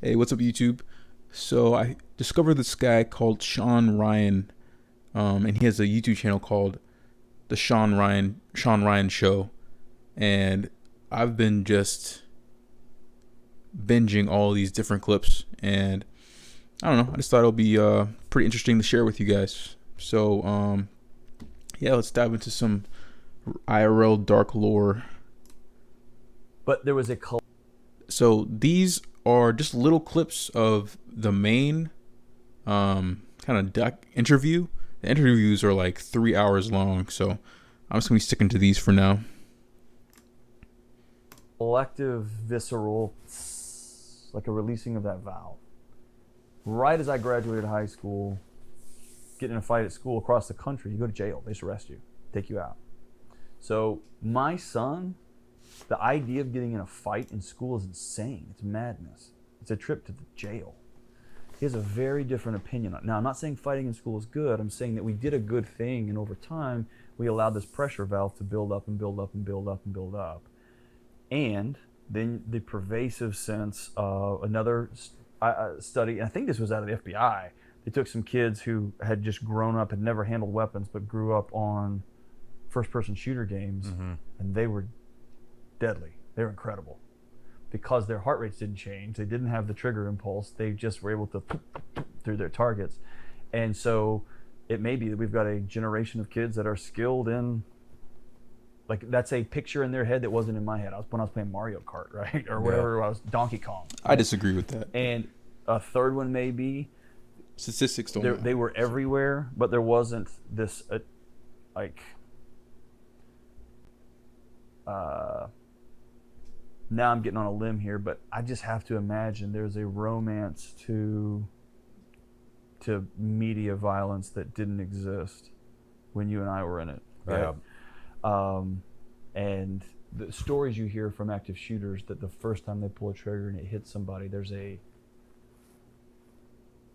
Hey, what's up, YouTube? So I discovered this guy called Shawn Ryan, and he has a YouTube channel called the Shawn Ryan Show, and I've been just binging all these different clips, and I don't know. I just thought it would be pretty interesting to share with you guys. So yeah, let's dive into some IRL dark lore. But there was a So these are just little clips of the main kind of duck interview. The interviews are like 3 hours long, so I'm just gonna be sticking to these for now. collective visceral like a releasing of that valve. Right as I graduated high school, getting in a fight at school across the country, you go to jail. They just arrest you, take you out. So my son, the idea of getting in a fight in school is insane. It's madness. It's a trip to the jail. He has a very different opinion on it. Now, I'm not saying fighting in school is good. I'm saying that we did a good thing, and over time, we allowed this pressure valve to build up and build up and build up and build up. And then the pervasive sense of another study, and I think this was out of the FBI. They took some kids who had just grown up, had never handled weapons, but grew up on first-person shooter games, and they were deadly. They were incredible because their heart rates didn't change. They didn't have the trigger impulse. They just were able to through their targets. And so it may be that we've got a generation of kids that are skilled in, like, that's a picture in their head that wasn't in my head. When I was playing Mario Kart, right? Or whatever, I was Donkey Kong. I disagree with that. And a third one may be Statistics don't. they were everywhere, but there wasn't this like now I'm getting on a limb here, but I just have to imagine there's a romance to media violence that didn't exist when you and I were in it, right? And the stories you hear from active shooters, that the first time they pull a trigger and it hits somebody, there's a,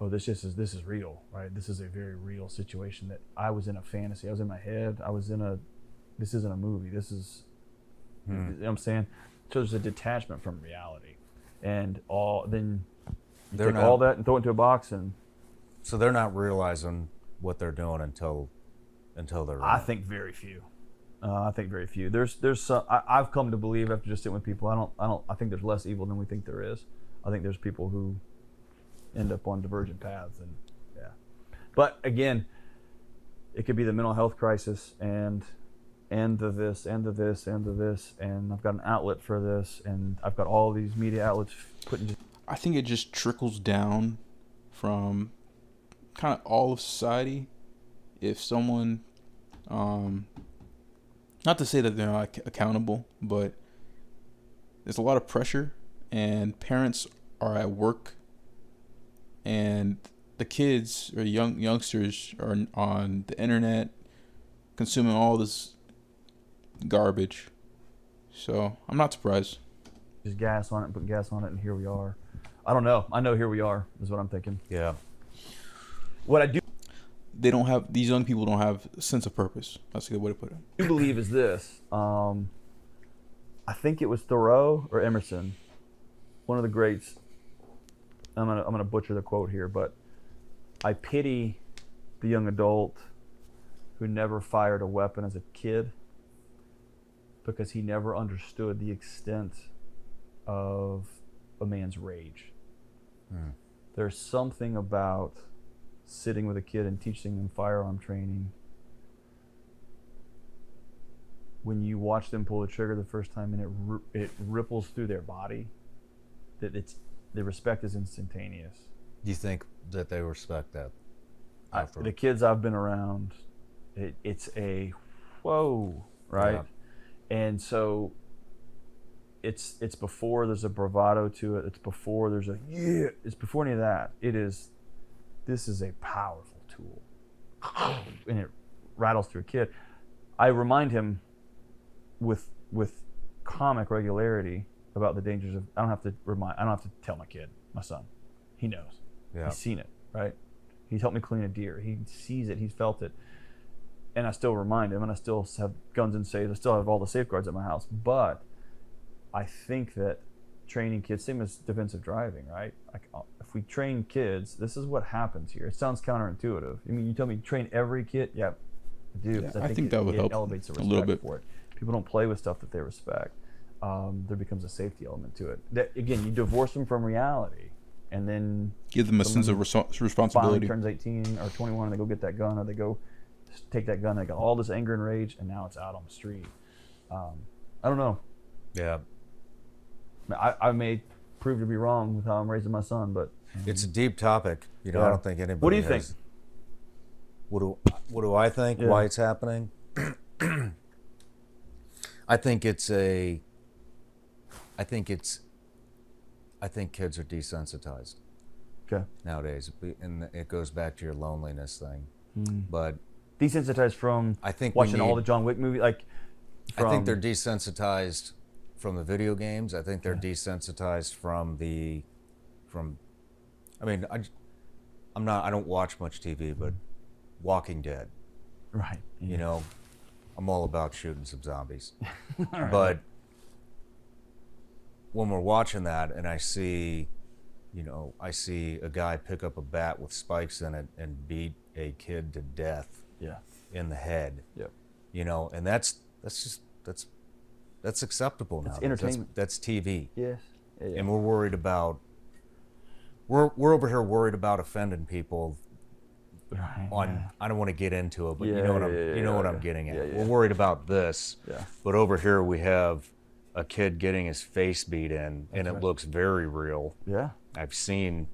oh, this is real, right? This is a very real situation that I was in a fantasy. I was in my head. This isn't a movie. This is, you know what I'm saying? So there's a detachment from reality, and then you take all that and throw it into a box, and so they're not realizing what they're doing until they're. I think very few. There's some. I've come to believe after just sitting with people. I think there's less evil than we think there is. I think there's people who end up on divergent paths, and yeah. But again, it could be the mental health crisis and the this and the this and the this, and I've got an outlet for this, and I've got all these media outlets putting. I think it just trickles down from kind of all of society. If someone, not to say that they're not accountable, but there's a lot of pressure, and parents are at work, and the kids or youngsters are on the internet consuming all this garbage. So I'm not surprised. Just gas on it and put gas on it, and here we are. I don't know. I know here we are is what I'm thinking. Yeah. What I do These young people don't have a sense of purpose. That's a good way to put it. believe is this. I think it was Thoreau or Emerson, one of the greats. I'm gonna butcher the quote here, but I pity the young adult who never fired a weapon as a kid, because he never understood the extent of a man's rage. There's something about sitting with a kid and teaching them firearm training. When you watch them pull the trigger the first time and it ripples through their body, that the respect is instantaneous. Do you think that they respect that? The kids I've been around, it's a whoa, right? Yeah. And so it's before there's a bravado to it. It's before there's it's before any of that. This is a powerful tool, and it rattles through a kid. I remind him with comic regularity about the dangers of. I don't have to tell my kid, my son. He knows. Yeah. He's seen it, right? He's helped me clean a deer. He sees it. He's felt it. And I still remind him, and I still have guns and safes. I still have all the safeguards at my house. But I think that training kids, same as defensive driving, right? Like, if we train kids, this is what happens here. It sounds counterintuitive. I mean, you tell me train every kid, yeah, I do. 'Cause I think that would help elevates the a respect little bit. for it. People don't play with stuff that they respect. There becomes a safety element to it. That, again, you divorce them from reality, and then Give them a sense of finally responsibility. turns 18 or 21, and they go get that gun, or they go take that gun. They got all this anger and rage, and now it's out on the street. I don't know. Yeah. I may prove to be wrong with how I'm raising my son, but It's a deep topic. You know, Yeah. I don't think anybody. What do you has- think? What do I think? Yeah. Why it's happening? I think kids are desensitized okay. nowadays, and it goes back to your loneliness thing. But Desensitized from I think we watching all need- the John Wick movies, like. I think they're desensitized from the video games. I think they're desensitized from. I mean, I don't watch much TV, but Walking Dead. right. You know, I'm all about shooting some zombies. But when we're watching that and I see a guy pick up a bat with spikes in it and beat a kid to death Yeah. in the head. Yep. You know, and that's acceptable now. It's entertainment. That's TV. Yes. Yeah. And we're worried about we're over here worried about offending people right. on I don't want to get into it, but you Yeah, know what yeah, I'm getting at. yeah, yeah. We're worried about this. Yeah. But over here we have a kid getting his face beat in and it right. looks very real. Yeah. I've seen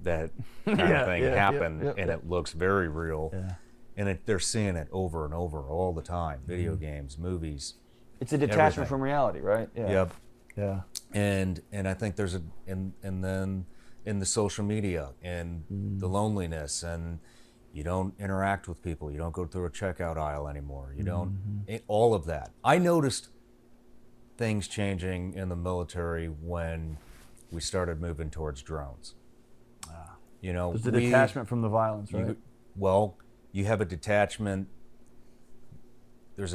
that kind of Yeah, thing yeah, happen yeah, and yeah. it looks very real. Yeah. And they're seeing it over and over all the time. Video games, movies. It's a detachment Everything. from reality, right? Yeah. Yep. Yeah. And I think there's and then in the social media and the loneliness, and you don't interact with people, you don't go through a checkout aisle anymore, you don't all of that. I noticed things changing in the military when we started moving towards drones. You know, There's a detachment from the violence, right? You have a detachment. There's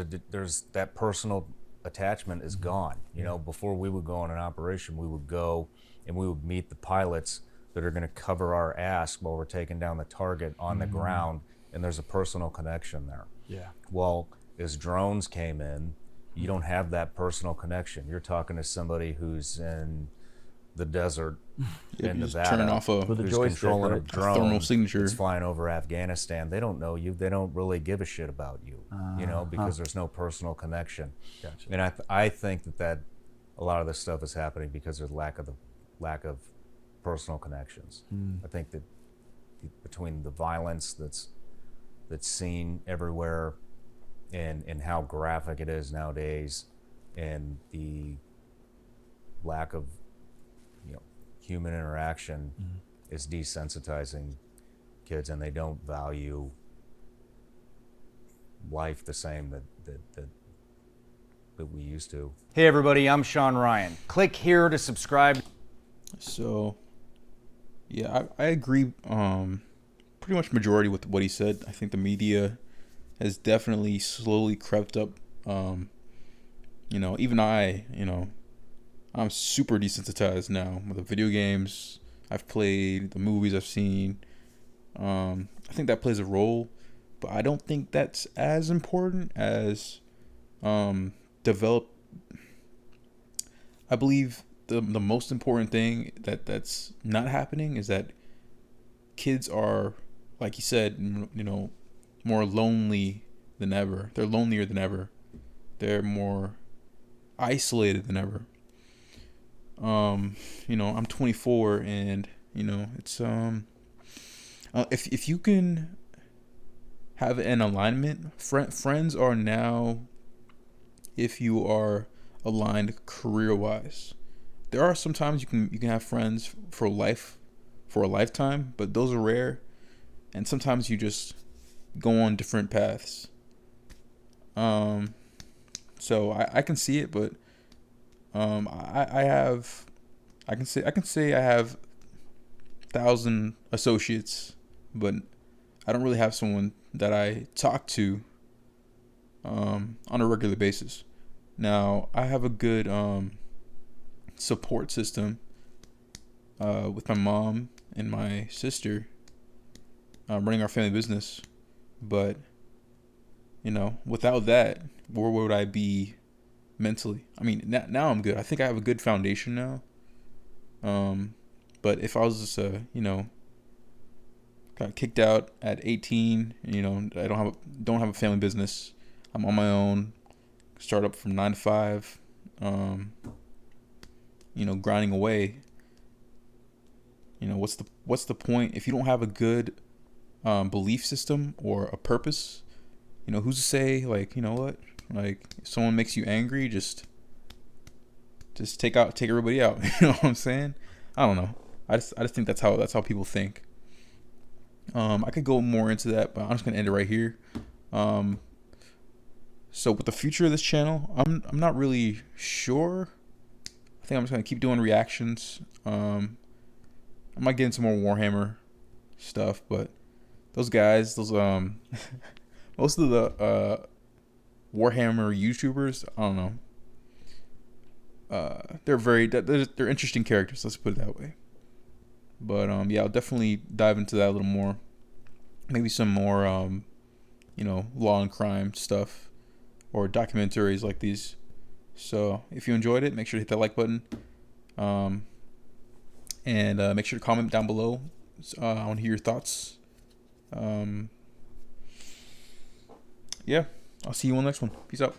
that personal attachment is gone. You know, before we would go on an operation, we would go and we would meet the pilots that are going to cover our ass while we're taking down the target on the ground, and there's a personal connection there. Yeah. Well, as drones came in, you don't have that personal connection. You're talking to somebody who's in the desert in You just Nevada, turn off With a who's joystick, controlling a right? drone thermal signature. that's flying over Afghanistan. They don't know you. They don't really give a shit about you, because there's no personal connection. Gotcha. And I think that a lot of this stuff is happening because there's lack of personal connections. I think that between the violence that's seen everywhere and how graphic it is nowadays, and the lack of human interaction is desensitizing kids, and they don't value life the same that we used to. Hey everybody, I'm Shawn Ryan. Click here to subscribe. So, yeah, I agree pretty much majority with what he said. I think the media has definitely slowly crept up. Even I'm super desensitized now with the video games I've played, the movies I've seen. I think that plays a role, but I don't think that's as important as develop. I believe the most important thing that's not happening is that kids are, like you said, more lonely than ever. They're lonelier than ever. They're more isolated than ever. I'm 24, and it's if you can have an alignment, friends are now, if you are aligned career-wise. There are sometimes you can have friends for life, for a lifetime, but those are rare, and sometimes you just go on different paths. So I can see it, but I can say I have 1,000 associates, but I don't really have someone that I talk to on a regular basis. Now I have a good support system with my mom and my sister running our family business. But, without that, where would I be mentally? I mean, now I'm good. I think I have a good foundation now. But if I was just, got kicked out at 18, I don't have a family business. I'm on my own, start up from 9 to 5, grinding away. What's the point if you don't have a good belief system or a purpose? Who's to say, like, what? Like, if someone makes you angry, just take everybody out. You know what I'm saying? I don't know. I just think that's how people think. I could go more into that, but I'm just gonna end it right here. So with the future of this channel, I'm not really sure. I think I'm just gonna keep doing reactions. I might get into more Warhammer stuff, but those guys, most of the Warhammer YouTubers, I don't know. They're interesting characters. Let's put it that way. But yeah, I'll definitely dive into that a little more. Maybe some more law and crime stuff or documentaries like these. So if you enjoyed it, make sure to hit that like button. And make sure to comment down below. I want to hear your thoughts. Yeah, I'll see you on the next one. Peace out.